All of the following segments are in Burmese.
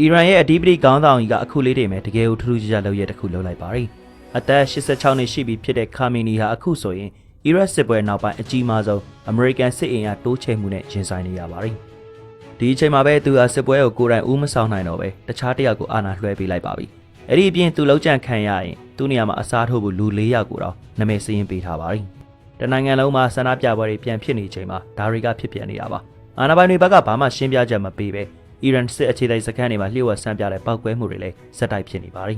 အီရန်ရဲ့အဓိပတိခေါင်းဆောင်ကြီးကအခုလေးတွေမဲ့တကယ်ကိုထူးထူးခြားခြားလုပ်ရတစ်ခုလုပ်လိုက်ပါရီအသက်86နှစ်ရှိပြီဖြစ်တဲ့ခါမီနီဟာအခုဆိုရင်အီရတ်စစ်ပွဲနောက်ပိုင်းအကြီးမားဆုံးအမေရိကန်စစ်အင်အားတိုးချဲ့မှုနဲ့ရင်ဆိုင်နေရပါရီဒီအချိန်မှာပဲသူဟာစစ်ပွဲကိုကိုယ်တိုင်ဦးမဆောင်နိုင်တော့ပဲတခြားတစ်ယောက်ကိုအာဏာလွှဲပေးလိုက်ပါပြီအဲ့ဒီအပြင်သူလောက်ကြံခံရရင်သူ့နေရာမှာအစားထိုးဖို့လူ4ယောက်ကိုတော့နာမည်စရင်းပေးထားပါရီတနိုင်ငံလုံးမှာဆန္ဒပြပွဲတွေပြန်ဖြစ်နေချိန်မှာဒါတွေကဖြစ်ပြန်နေတာပါအာဏာပိုင်တွေဘက်ကဘာမှရှင်းပြချက်မပေးပဲအီရန်စစ်အခြေစိုက်စခန်းတွေမှာလျှို့ဝှက်ဆန်းပြတဲ့ပောက်ကွဲမှုတွေလည်းစက်တိုက်ဖြစ်နေပါရ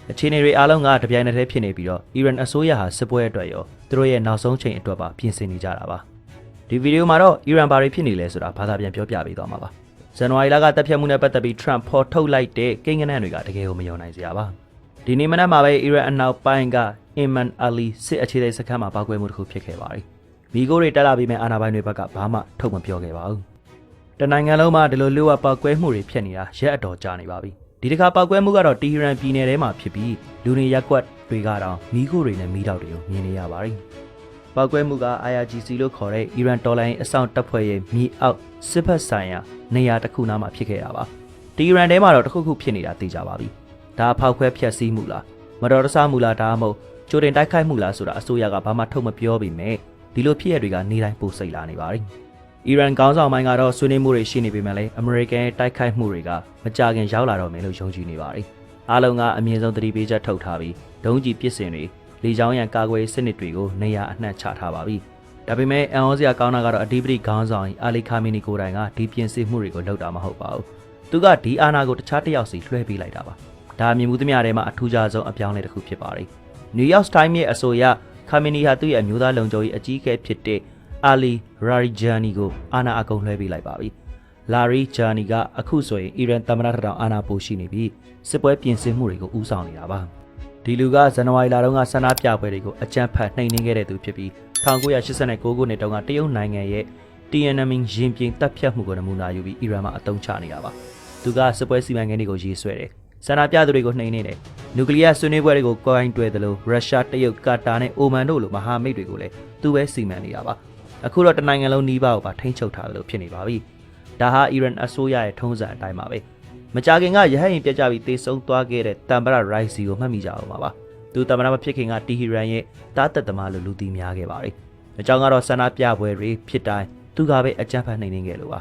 ီအခြေအနေတွေအားလုံးကတပြိုင်နက်တည်းဖြစ်နေပြီးတော့အီရန်အစိုးရဟာစစ်ပွဲအတွက်ရောသူတို့ရဲ့နောက်ဆုံးချိန်အတွက်ပါပြင်ဆင်နေကြတာပါဒီဗီဒီယိုမှာတော့အီရန်ဘာတွေဖြစ်နေလဲဆိုတာဘာသာပြန်ပြောပြပေးသွားမှာပါဇန်နဝါရီလကတပ်ဖြတ်မှုနဲ့ပတ်သက်ပြီး Trump ဖော်ထုတ်လိုက်တဲ့ကိန်းဂဏန်းတွေကတကယ်ကိုမယုံနိုင်စရာပါဒီနေ့မနက်မှာပဲအီရန်အနောက်ပိုင်းကအင်မန်အလီစစ်အခြေစိုက်စခန်းမှာပောက်ကွဲမှုတစ်ခုဖြစ်ခဲ့ပါရီမိခိုးတွေတက်လာပြီးမှအာဏာပိုင်တွေဘက်ကဘာမှထုတ်မပြောခဲ့ပါဘူးတနိုင်ငံလုံးမှာဒီလိုလျှို့ဝှက်ပောက်ကွဲမှုတွေဖြစ်နေတာရက်အတော်ကြာနေပါပြီဒီတစ်ခါပောက်ကွဲမှုကတော့တီဟီရန်ပြည်နယ်ထဲမှာဖြစ်ပြီးလူနေရပ်ကွက်တွေကတော့မိခိုးတွေနဲ့မိတောက်တွေကိုမြင်နေရပါရီပောက်ကွဲမှုက IRGC လို့ခေါ်တဲ့အီရန်တော်လိုင်းအဆောင်တပ်ဖွဲ့ရဲ့မြေအောက်စစ်ဖက်ဆိုင်ရာနေရာတစ်ခုနားမှာဖြစ်ခဲ့တာပါတီဟီရန်ထဲမှာတော့တစ်ခုခုဖြစ်နေတာသိကြပါပြီဒါဖောက်ခွဲဖျက်ဆီးမှုလားမတော်တဆမှုလားဒါမှမဟုတ်ကြိုတင်တိုက်ခိုက်မှုလားဆိုတာအစိုးရကဘာမှထုတ်မပြောပေမဲ့ဒီလိုဖြစ်ရတွေကနေတိုင်းပိုစိတ်လာနေပါရီအီရန်ခေါင်းဆောင်ပိုင်းကတော့ဆွေးနွေးမှုတွေရှိနေပေမဲ့လည်းအမေရိကန်ရဲ့တိုက်ခိုက်မှုတွေကမကြာခင်ရောက်လာတော့မယ်လို့ယုံကြည်နေပါရီအားလုံးကအမြင့်ဆုံးသတိပေးချက်ထုတ်ထားပြီးဒုံးကျည်ပစ်စင်တွေလေကြောင်းရန်ကာကွယ်စနစ်တွေကိုနေရာအနှံ့ချထားပါပြီဒါပေမဲ့အန်အောစရာကောင်းတာကတော့အဓိပတိခေါင်းဆောင်အာလီခါမီနီကိုတိုင်ကဒီပြင်ဆင်မှုတွေကိုလုပ်တာမဟုတ်ပါဘူးသူကဒီအာဏာကိုတခြားတစ်ယောက်စီလွှဲပေးလိုက်တာပါဒါမြင်မှုသမျှထဲမှာအထူးခြားဆုံးအပြောင်းလဲတစ်ခုဖြစ်ပါရီနယူးယောက်တိုင်းရဲ့အဆိုအရခါမီနီဟာသူ့ရဲ့အမျိုးသားလုံခြုံရေးအကြီးအကဲဖြစ်တဲ့အာလီရာရီဂျာနီကိုအာဏာအကုန်လွှဲပေးလိုက်ပါပြီလာရီဂျာနီကအခုဆိုရင်အီရန်သမ္မတထောင်အာဏာပိုရှိနေပြီးစစ်ပွဲပြင်ဆင်မှုတွေကိုဦးဆောင်နေတာပါဒီလူကဇန်နဝါရီလတုန်းကဆန္ဒပြပွဲတွေကိုအကြမ်းဖက်နှိမ်နင်းခဲ့တဲ့သူဖြစ်ပြီး1989ခုနှစ်တုန်းကတရုတ်နိုင်ငံရဲ့တီယန်နမင်ရင်ပြင်တပ်ဖြတ်မှုကိုနမူနာယူပြီးအီရန်မှာအသုံးချနေတာပါသူကစစ်ပွဲစီမံကိန်းတွေကိုရေးဆွဲတယ်ဆန္ဒပြသူတွေကိုနှိမ်နင်းတယ်နျူကလ িয়ার ဆွေးနွေးပွဲတွေကိုကိုင်းတွဲသလိုရုရှားတရုတ်ကာတာနဲ့အိုမန်တို့လိုမဟာမိတ်တွေကိုလည်းသူပဲစီမံနေတာပါအခုတော့တနိုင်ငံလုံးနီးပါးကိုပါထိန်းချုပ်ထားတယ်လို့ဖြစ်နေပါပြီဒါဟာအီရန်အစိုးရရဲ့ထုံးစံအတိုင်းပါပဲမကြာခင်ကရဟတ်ရင်ပြတ်ကြပြီးတေဆုံးသွားခဲ့တဲ့တမ်ပရာရိုက်စီကိုမှတ်မိကြအောင်ပါသူတမ်ပရာမဖြစ်ခင်ကတီဟီရန်ရဲ့တားတက်သမားလိုလူသိများခဲ့ပါရီအကြောင်းကတော့ဆန္ဒပြပွဲတွေဖြစ်တိုင်းသူကပဲအကြမ်းဖက်နှိမ်နင်းခဲ့လို့ပါ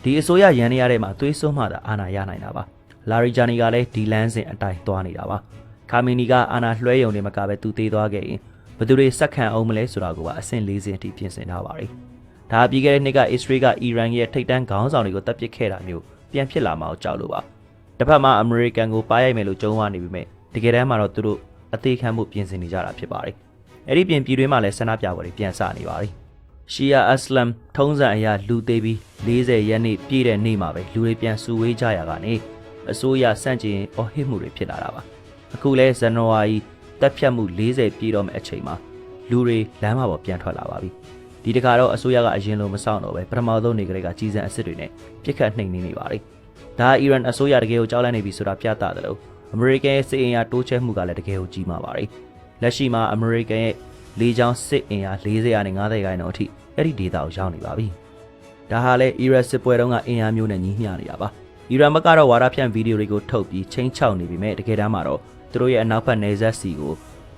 ဒီအစိုးရရန်နေရတဲ့မှာသွေးစွန်းမှသာအာဏာရနိုင်တာပါလာရီဂျာနီကလည်းဒီလန်းစဉ်အတိုင်းသွားနေတာပါခါမီနီကအာဏာလွှဲယုံနေမှာကပဲသူသေးသွားခဲ့ရင်ဘယ်သူတွေစက်ခံအောင်မလဲဆိုတာကိုပါအဆင့်40အထိပြင်ဆင်ထားပါရီဒါပြီးခဲ့တဲ့နှစ်ကအစ္စရေးကအီရန်ရဲ့ထိပ်တန်းခေါင်းဆောင်တွေကိုတပ်ပစ်ခဲ့တာမျိုးပြန်ဖြစ်လာမှာကြောက်လို့ပါတစ်ဖက်မှာအမေရိကန်ကိုပါရိုက်မယ်လို့ကြုံရနေပြီမဲ့တကယ်တမ်းမှာတော့သူတို့အသေးခံမှုပြင်ဆင်နေကြတာဖြစ်ပါရီအဲ့ဒီပြင်ပြည်တွင်းမှာလည်းဆန္ဒပြပွဲတွေပြန်စနေပါရီရှီယာအစ္စလမ်ထုံးစံအရလူသေးပြီး40ရက်နေ့ပြည့်တဲ့နေ့မှာပဲလူတွေပြန်စုဝေးကြရကနေအစိုးရစန့်ကျင်အော်ဟစ်မှုတွေဖြစ်လာတာပါအခုလဲဇန်နဝါရီတပ်ဖြတ်မှု40ပြည့်တော့မယ့်အချိန်မှာလူတွေလမ်းမပေါ်ပြန်ထွက်လာပါပြီဒီတခါတော့အစိုးရကအရင်လိုမဆောင်တော့ပဲပထမဆုံးနေကလေးကကြီးစံအစ်စ်တွေနဲ့ပြစ်ခတ်နှိမ်နင်းနေပါလိမ့်ဒါအီရန်အစိုးရတကယ်ကိုကြောက်လန့်နေပြီဆိုတာပြသတယ်လို့အမေရိကန်ရဲ့စစ်အင်အားတိုးချဲ့မှုကလည်းတကယ်ကိုကြီးမားပါလိမ့်လက်ရှိမှာအမေရိကန်ရဲ့လေကြောင်းစစ်အင်အား40ရာနဲ့50ခိုင်နှုန်းအထိအဲ့ဒီဒေသကိုရောက်နေပါပြီဒါဟာလည်းအီရတ်စစ်ပွဲတုန်းကအင်အားမျိုးနဲ့ညီမျှနေတာပါအီရန်ဘက်ကတော့ဝါဒဖြန့်ဗီဒီယိုတွေကိုထုတ်ပြီးချင်းချောက်နေပြီမဲ့တကယ်တမ်းမှာတော့သူတို့ရဲ့အနောက်ဘက်နယ်စပ်စီကို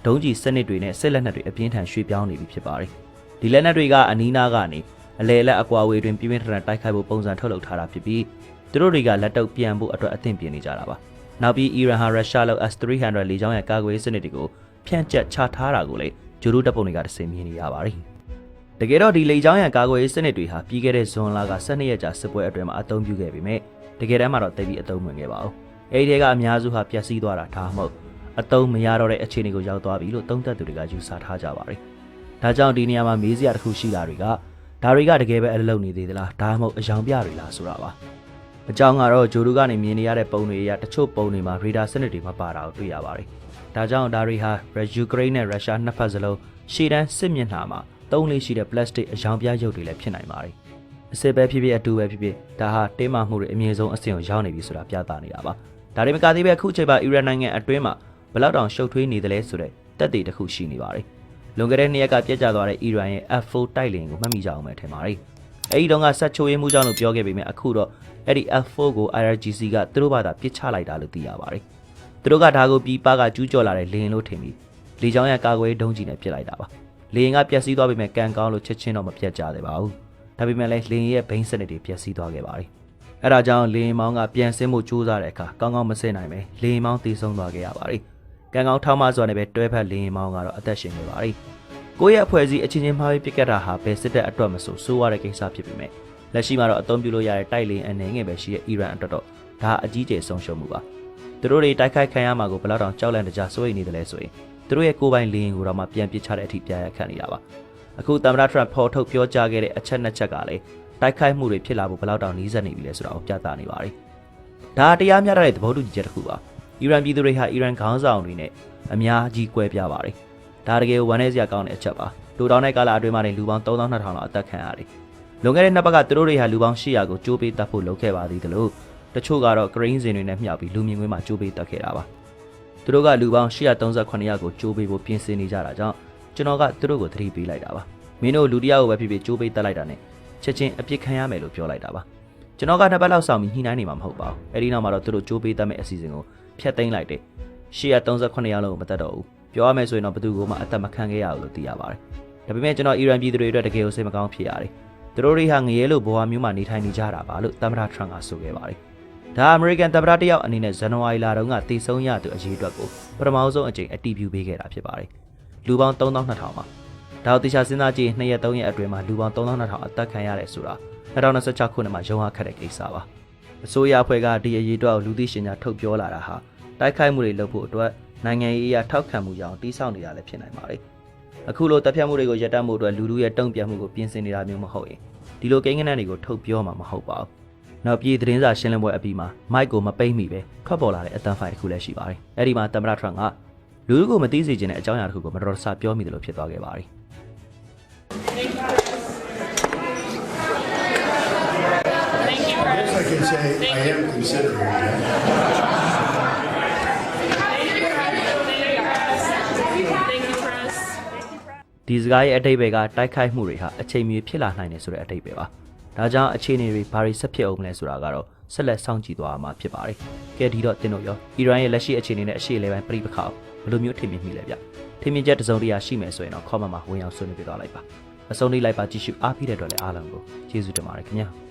ဒုံးကျည်စနစ်တွေနဲ့စစ်လက်နက်တွေအပြင်းထန်ရွှေ့ပြောင်းနေပြီဖြစ်ပါတယ်ဒီလက်နက်တွေကအနီးနားကနေအလဲလက်အကွာဝေးတွင်ပြင်းပြင်းထန်ထန်တိုက်ခိုက်ဖို့ပုံစံထုတ်လုပ်ထားတာဖြစ်ပြီးသူတို့တွေကလက်တုပ်ပြန်ဖို့အတွက်အသင့်ပြင်နေကြတာပါနောက်ပြီးအီရန်ဟာရုရှားလောက် S-300 လေကြောင်းရန်ကာကွယ်ရေးစနစ်တွေကိုဖြန့်ကျက်ချထားတာကိုလည်းဂျိုဒိုတပ်ပုံတွေကတစ်စင်မြင်နေရပါတယ်တကယ်တော့ဒီလေကြောင်းရန်ကာကွယ်ရေးစနစ်တွေဟာပြီးခဲ့တဲ့ဇွန်လက12ရက်ကြာစစ်ပွဲအတွင်းမှာအသုံးပြုခဲ့ပေမဲ့တကယ်တမ်းမှာတော့တိတ်ပြီးအသုံးဝင်ခဲ့ပါဘူးအဲဒီထဲကအများစုဟာပျက်စီးသွားတာဒါမှမဟုတ်အသုံးမရတော့တဲ့အခြေအနေကိုရောက်သွားပြီလို့သုံးသပ်သူတွေကယူဆထားကြပါတယ်ဒါကြောင့်ဒီနေရာမှာမေးစရာတစ်ခုရှိတာတွေကဒါတွေကတကယ်ပဲအလုပ်နေသေးသလားဒါမှမဟုတ်အယောင်ပြတွေလားဆိုတာပါအကြောင်းကတော့ဂျိုဒူကနေမြင်နေရတဲ့ပုံတွေအရတချို့ပုံတွေမှာရေဒါစနစ်တွေမပါတာကိုတွေ့ရပါတယ်ဒါကြောင့်ဒါတွေဟာယူကရိန်းနဲ့ရုရှားနှစ်ဖက်စလုံးရှေ့တန်းစစ်မျက်နှာမှာသုံးလေးရှိတဲ့ပလတ်စတစ်အယောင်ပြရုပ်တွေလည်းဖြစ်နိုင်ပါတယ်အစစ်ပဲဖြစ်ဖြစ်အတူပဲဖြစ်ဖြစ်ဒါဟာတင်းမာမှုတွေအမြင့်ဆုံးအဆင့်ကိုရောက်နေပြီဆိုတာပြသနေတာပါဒါတွေမကသေးပဲအခုချိန်မှာအီရန်နိုင်ငံအတွင်းမှာဘလောက်တောင်ရှုပ်ထွေးနေသလဲဆိုတဲ့တက်သေးတစ်ခုရှိနေပါတယ်လွန်ခဲ့တဲ့2ရက်ကပြတ်ကျသွားတဲ့အီရန်ရဲ့ F4 တိုက်လေယာဉ်ကိုမှတ်မိကြအောင်ပဲထင်ပါတယ်အဲဒီတုန်းကဆက်ချိုးရင်းမှုကြောင့်လို့ပြောခဲ့ပေမဲ့အခုတော့ အဲ့ဒီ F4 ကို IRGC ကသူတို့ဘာသာပစ်ချလိုက်တာလို့သိရပါတယ်သူတို့ကဒါကိုပြီးပါကကျူးကျော်လာတဲ့လေရင်လို့ထင်ပြီးလေကြောင်းရဲ့ကာကွယ်ဒုံးကြီးနဲ့ပစ်လိုက်တာပါလေရင်ကပျက်စီးသွားပေမဲ့ကန်ကောင်းလို့ချက်ချင်းတော့မပြတ်ကြသေးပါဘူးဒါပေမဲ့လည်းလေရင်ရဲ့ဘိန်းစနစ်တွေပျက်စီးသွားခဲ့ပါတယ်အဲ့ဒါကြောင့်လေရင်မောင်းကပြန်ဆင်းမှုစူးစမ်းတဲ့အခါကောင်းကောင်းမဆင်းနိုင်ပဲလေရင်မောင်းတည်ဆုံးသွားခဲ့ရပါတယ်ကန်ကောင်းထောက်မစွာနဲ့ပဲတွဲဖက်လေရင်မောင်းကတော့အသက်ရှင်နေပါတယ်ကိုယ့်ရဲ့အဖွဲ့အစည်းအချင်းချင်းမှားပြီးပြစ်ကတ်တာဟာပဲစစ်တပ်အတွက်မဆိုးရတဲ့ကိစ္စဖြစ်ပေမဲ့လက်ရှိမှာတော့အသုံးပြုလို့ရတဲ့တိုက်လေအနေငယ်ပဲရှိတဲ့အီရန်အတွက်တော့ဒါအကြီးကျယ်ဆုံးရှုံးမှုပါသူတို့တွေတိုက်ခိုက်ခံရမှာကိုဘယ်တော့ကြောက်လန့်တကြားစိုးရိမ်နေတယ်လဲဆိုရင်သူတို့ရဲ့ကိုယ်ပိုင်လေရင်ကိုတော့မှပြန်ပစ်ချတဲ့အထိပြရခတ်နေတာပါအခုသမ္မတထရမ့်ဖော်ထုတ်ပြောကြားခဲ့တဲ့အချက်နှစ်ချက်ကလည်းတိုက်ခိုက်မှုတွေဖြစ်လာဖို့ဘယ်တော့နီးစပ်နေပြီလဲဆိုတာကိုပြသနေပါတယ်ဒါတရားမျှတတဲ့သဘောတူညီချက်တစ်ခုပါအီရန်ပြည်သူတွေဟာအီရန်ခေါင်းဆောင်တွေနဲ့အများကြီးကွဲပြားပါတယ်ဒါတကယ်ဝမ်းနည်းစရာကောင်းတဲ့အချက်ပါလူတောင်းတဲ့ကာလအတွင်းမှာလူပေါင်း3200လောက်အသက်ခံရတယ်လွန်ခဲ့တဲ့နှစ်ပတ်ကသူတို့တွေဟာလူပေါင်း800ကိုကြိုးပေးတတ်ဖို့လုပ်ခဲ့ပါသေးတယ်လို့တချို့ကတော့ဂရင်းစင်တွေနဲ့မြှောက်ပြီးလူမြင်ကွင်းမှာကြိုးပေးတတ်ခဲ့တာပါသူတို့ကလူပေါင်း838ယောက်ကိုကြိုးပေးဖို့ပြင်ဆင်နေကြတာကြောင့်ကျွန်တော်ကသူတို့ကိုသတိပေးလိုက်တာပါမင်းတို့လူတယောက်ကိုပဲဖြစ်ဖြစ်ကြိုးပေးတတ်လိုက်တာနဲ့ချက်ချင်းအပြစ်ခံရမယ်လို့ပြောလိုက်တာပါကျွန်တော်ကနှစ်ပတ်လောက်ဆောင်ပြီးညှိနှိုင်းနေမှာမဟုတ်ပါဘူးအဲဒီနောက်မှာတော့သူတို့ကြိုးပေးတတ်မဲ့အစီအစဉ်ကိုဖျက်သိမ်းလိုက်တယ်838ယောက်လုံးကိုမတတ်တော့ဘူးပြောရမယ်ဆိုရင်တော့ဘယ်သူမှအသက်မခံခဲ့ရဘူးလို့သိရပါတယ်ဒါပေမဲ့ကျွန်တော်အီရန်ပြည်သူတွေအတွက်တကယ်ကိုစိတ်မကောင်းဖြစ်ရတယ်သူတို့တွေဟာငရဲလို့ဘဝမျိုးမှာနေထိုင်နေကြတာပါလို့သမ္မတထရမ့်ကဆိုခဲ့ပါတယ်ဒါအမေရိကန်သမ္မတတယောက်အနေနဲ့ဇန်နဝါရီလတုန်းကတည်ဆုံရသူအရေးအတွက်ကိုပထမဆုံးအကြိမ်အတည်ပြုပေးခဲ့တာဖြစ်ပါတယ်လူပေါင်း3200မှာဒါကိုတေချာစဉ်းစားကြည့်2ရက်3ရက်အတွင်းမှာလူပေါင်း3200အသက်ခံရတယ်ဆိုတာ2026ခုနှစ်မှာရုံးရခက်တဲ့ကိစ္စပါအစိုးရအဖွဲ့ကဒီအရေးအတွက်ကိုလူသိရှင်ကြားထုတ်ပြောလာတာဟာတိုက်ခိုက်မှုတွေလုပ်ဖို့အတွက်နိုင်ငံရေးအရာထောက်ခံမှုကြောင့်တိစောက်နေတာလည်းဖြစ်နိုင်ပါတယ်အခုလိုတပ်ဖြတ်မှုတွေကိုရပ်တန့်မှုအတွက်လူလူရဲ့တုံ့ပြန်မှုကိုပြင်ဆင်နေတာမျိုးမဟုတ်ရင်ဒီလိုကိန်းဂဏန်းတွေကိုထုတ်ပြောမှာမဟုတ်ပါဘူးနောက်ပြည်သတင်းစာရှင်းလင်းပွဲအပြီးမှာမိုက်ကိုမပိတ်မိပဲထွက်ပေါ်လာတဲ့အတန်းဖိုင်တစ်ခုလည်းရှိပါတယ်အဲ့ဒီမှာသမ္မတထရမ့်ကလူလူကိုမသိစေချင်တဲ့အကြောင်းအရာတစ်ခုကိုမတော်တဆပြောမိတယ်လို့ဖြစ်သွားခဲ့ပါတယ်I can say I am considering it. ဒီစကားရဲ့အတိတ်ပဲကတိုက်ခိုက်မှုတွေဟာအချိန်မီဖြစ်လာနိုင်တယ်ဆိုတဲ့အတိတ်ပဲပါဒါကြောင့်အခြေအနေတွေဘာတွေဆက်ဖြစ်အောင်လဲဆိုတာကတော့ဆက်လက်စောင့်ကြည့်သွားမှာဖြစ်ပါတယ်ကဲဒီတော့တင်တို့ရောအီရန်ရဲ့လက်ရှိအခြေအနေနဲ့အရှေ့လေပိုင်းပြိပခါဘယ်လိုမျိုးထင်မြင်မိလဲဗျထင်မြင်ချက်တစုံတရာရှိမယ်ဆိုရင်တော့ comment မှာဝင်အောင်ဆွေးနွေးပြသွားလိုက်ပါအဆုံးထိလိုက်ပါကြည့်ရှုအားပေးတဲ့အတွက်လည်းအားလုံးကိုကျေးဇူးတင်ပါတယ်ခင်ဗျာ